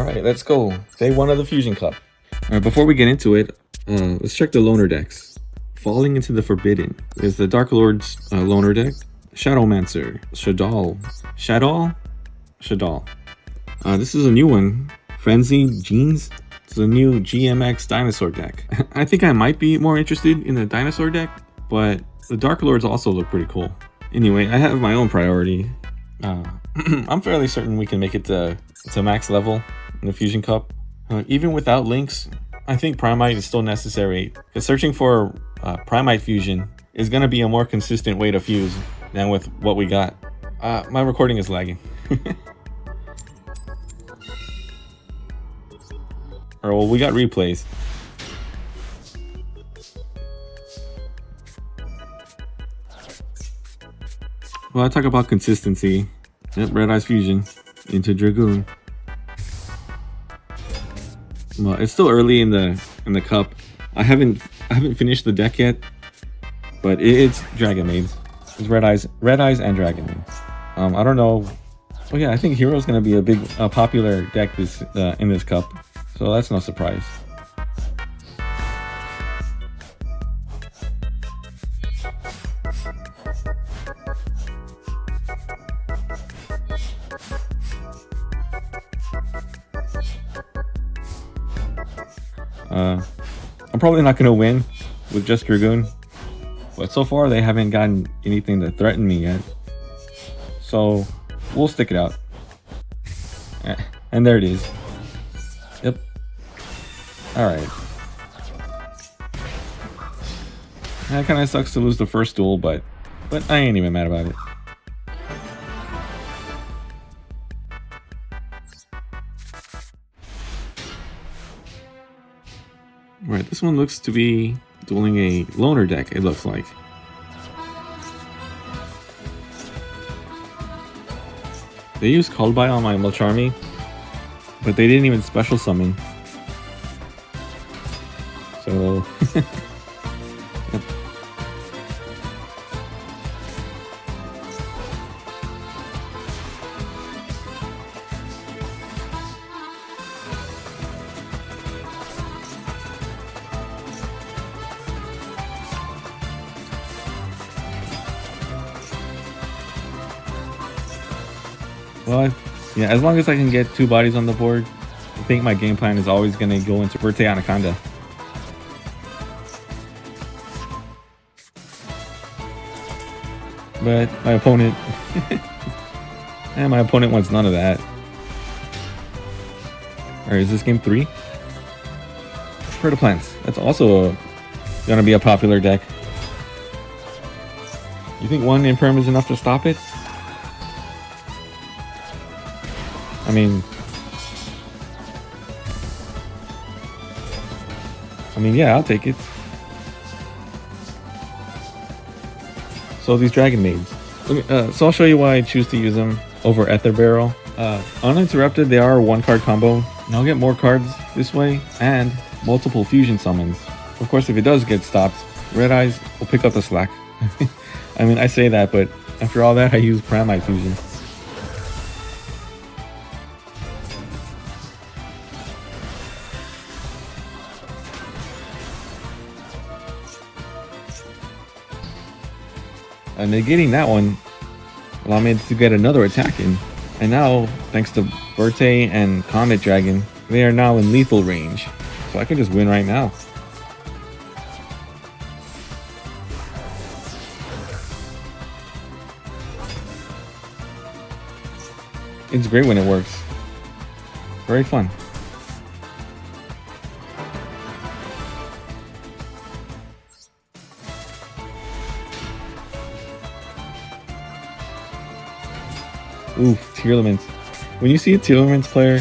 Alright, let's go. Day 1 of the Fusion Cup. Alright, before we get into it, let's check the loner decks. Falling into the Forbidden is the Dark Lord's loner deck. Shadowmancer, Shadal. This is a new one. Frenzy Genes. It's a new GMX dinosaur deck. I think I might be more interested in the dinosaur deck, but the Dark Lords also look pretty cool. Anyway, I have my own priority. I'm fairly certain we can make it to max level in the Fusion Cup. Even without links, I think Primite is still necessary, because searching for Primite Fusion is going to be a more consistent way to fuse than with what we got. My recording is lagging. Or well, we got replays. Well, I talk about consistency. Yep, Red Eyes Fusion into Dragoon. Well, it's still early in the cup. I haven't finished the deck yet, but it's Dragonmaid. It's Red Eyes and Dragonmaid. I don't know. Oh yeah, I think Hero's gonna be a big popular deck in this cup, so that's no surprise. I'm probably not going to win with just Dragoon, but so far they haven't gotten anything to threaten me yet, so we'll stick it out. And there it is. Yep. Alright. That kind of sucks to lose the first duel, but I ain't even mad about it. Right, this one looks to be dueling a loner deck, it looks like. They used Called By on my Mulcharmy, but they didn't even special summon. So... Yep. Well, yeah, as long as I can get 2 bodies on the board, I think my game plan is always going to go into Verte Anaconda. But my opponent... and my opponent wants none of that. Alright, is this game 3? Fertile Plants. That's also going to be a popular deck. You think 1 Imperm is enough to stop it? I mean, yeah, I'll take it. So these Dragonmaids. So I'll show you why I choose to use them over Ether Barrel. Uninterrupted, they are a 1-card combo. And I'll get more cards this way, and multiple fusion summons. Of course, if it does get stopped, Red Eyes will pick up the slack. I mean, I say that, but after all that, I use Primite Fusion. And negating that one allowed me to get another attack in. And now, thanks to Verte and Comet Dragon, they are now in lethal range. So I can just win right now. It's great when it works. Very fun. Oof, Tearlaments. When you see a Tearlaments player,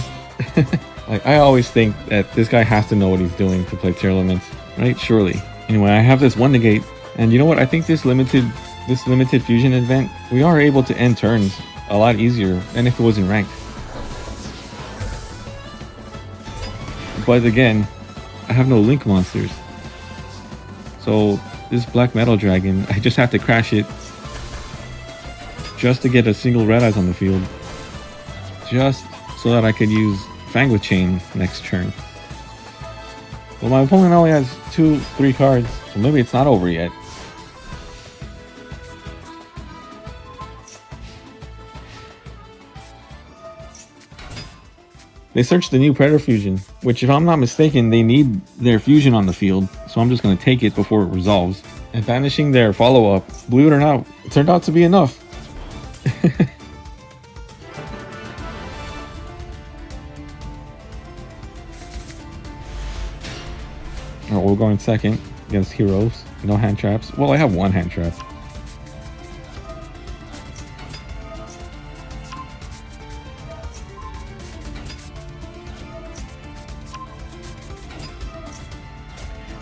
like I always think that this guy has to know what he's doing to play Tearlaments, right? Surely. Anyway, I have this 1 negate, and you know what? I think this limited fusion event, we are able to end turns a lot easier than if it was in ranked. But again, I have no link monsters, so this Black Metal Dragon, I just have to crash it just to get a single Red Eyes on the field, just so that I could use Fang with Chain next turn. Well, my opponent only has 3 cards, so maybe it's not over yet. They searched the new Predator Fusion, which if I'm not mistaken, they need their fusion on the field, so I'm just going to take it before it resolves. And banishing their follow-up, believe it or not, it turned out to be enough. Alright, we're going second against heroes. No hand traps. Well, I have 1 hand trap.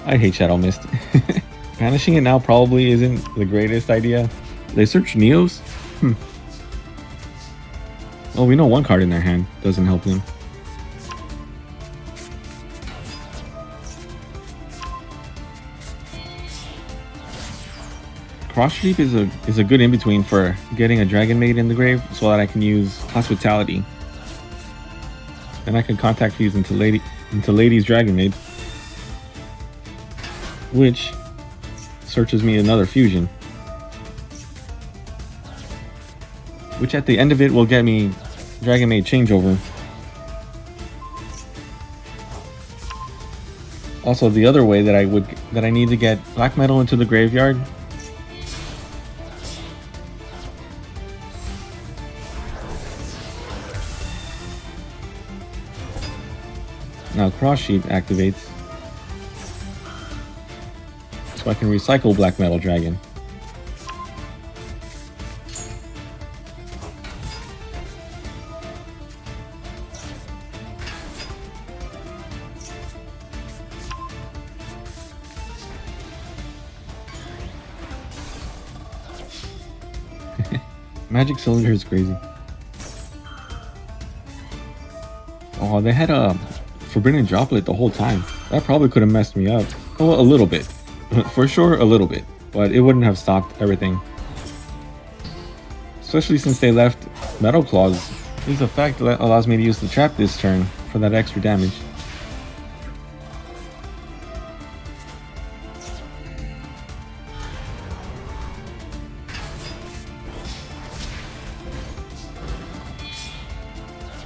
I hate Shadow Mist. Banishing it now probably isn't the greatest idea. They search Neos? Well, we know 1 card in their hand doesn't help them. Cross Sheep is a good in-between for getting a Dragonmaid in the grave so that I can use Hospitality. Then I can contact fuse into Lady's Dragonmaid, which searches me another fusion, which at the end of it will get me Dragonmaid Changeover. Also, the other way that I need to get Black Metal into the graveyard now Cross Sheep activates, so I can recycle Black Metal Dragon. Magic Cylinder is crazy. Oh, they had a Forbidden Droplet the whole time. That probably could have messed me up. Well, a little bit. For sure, a little bit. But it wouldn't have stopped everything. Especially since they left Metal Claws. This effect allows me to use the trap this turn for that extra damage.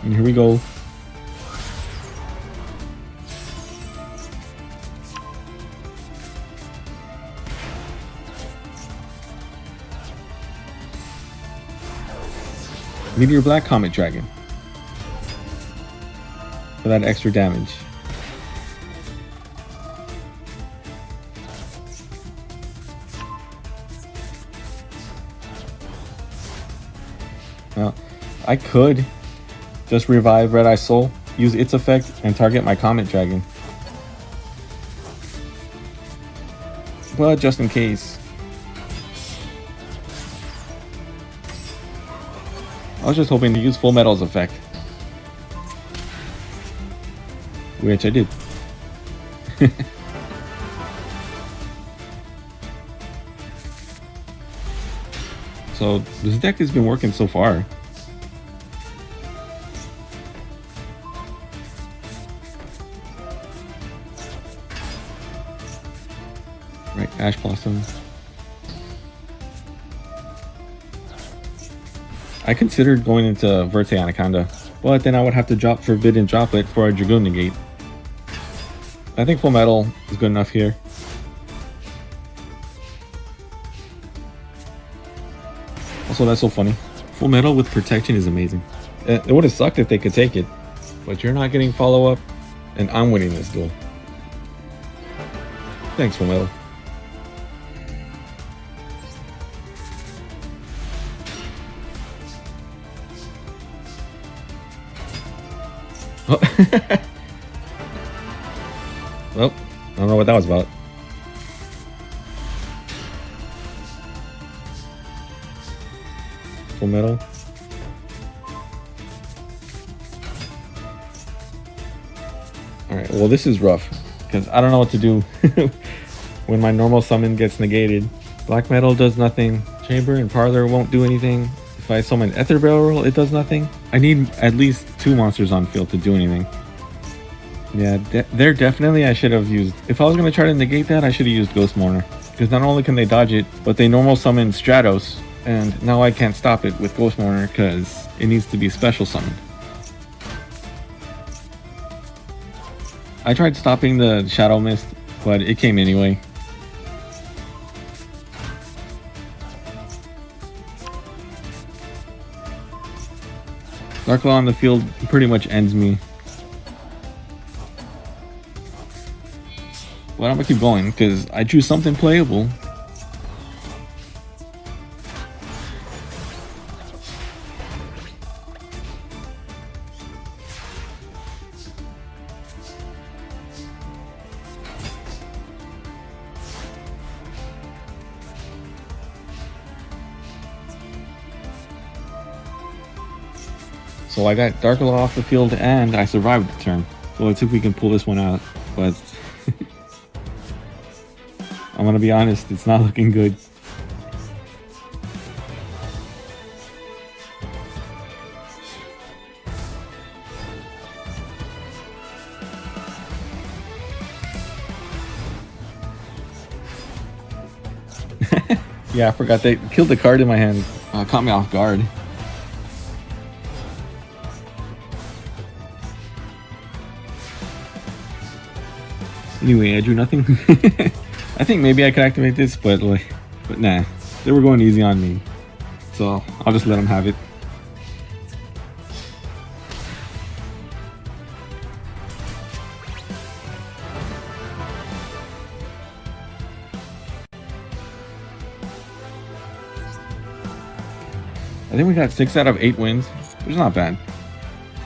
And here we go. Meteor Black Comet Dragon for that extra damage. Now, I could just revive Red Eye Soul, use its effect, and target my Comet Dragon. But just in case, I was just hoping to use Full Metal's effect, which I did. So this deck has been working so far. Right, Ash Blossom. I considered going into Verte Anaconda, but then I would have to drop Forbidden Droplet for a Dragoon Negate. I think Full Metal is good enough here. Also, that's so funny. Full Metal with protection is amazing. It would have sucked if they could take it, but you're not getting follow-up, and I'm winning this duel. Thanks, Full Metal. Oh. Well, I don't know what that was about. Full Metal. Alright, well this is rough, because I don't know what to do when my normal summon gets negated. Black Metal does nothing. Chamber and Parlor won't do anything. If I summon Ether Barrel, it does nothing. I need at least 2 monsters on field to do anything. Yeah, there definitely I should have used... If I was going to try to negate that, I should have used Ghost Mourner. Because not only can they dodge it, but they normal summon Stratos. And now I can't stop it with Ghost Mourner because it needs to be special summoned. I tried stopping the Shadow Mist, but it came anyway. Dark Claw on the field pretty much ends me. But I'm gonna keep going because I choose something playable. So I got Dark Claw off the field and I survived the turn. So let's see if we can pull this one out. But I'm gonna be honest, it's not looking good. Yeah, I forgot they killed the card in my hand. Caught me off guard. Anyway, I drew nothing. I think maybe I could activate this, but nah. They were going easy on me. So I'll just let them have it. I think we got 6 out of 8 wins, which is not bad.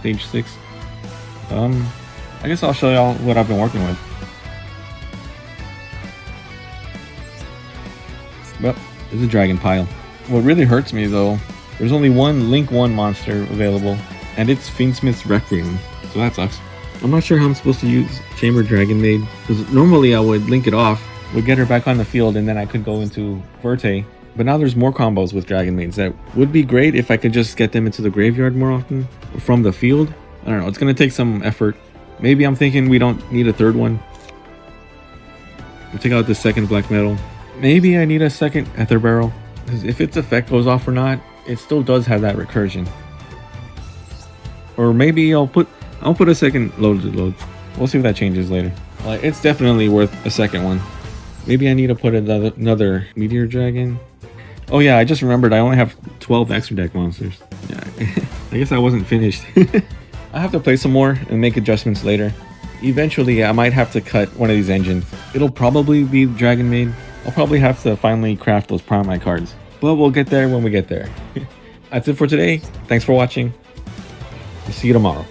Stage 6. I guess I'll show y'all what I've been working with. Well, there's a dragon pile. What really hurts me though, there's only one Link 1 monster available, and it's Fiendsmith's Requiem, so that sucks. I'm not sure how I'm supposed to use Chamber Dragonmaid, because normally I would link it off, would get her back on the field, and then I could go into Verte. But now there's more combos with Dragonmaids that would be great if I could just get them into the graveyard more often, or from the field. I don't know, it's going to take some effort. Maybe I'm thinking we don't need a third one. We'll take out the second black metal. Maybe I need a second Ether Barrel, because if its effect goes off or not, it still does have that recursion. Or maybe I'll put a second load. We'll see if that changes later. It's definitely worth a second one. Maybe I need to put another Meteor Dragon. Oh yeah, I just remembered I only have 12 extra deck monsters. Yeah, I guess I wasn't finished. I have to play some more and make adjustments later. Eventually, I might have to cut one of these engines. It'll probably be Dragonmaid. I'll probably have to finally craft those Prime cards. But we'll get there when we get there. That's it for today. Thanks for watching. See you tomorrow.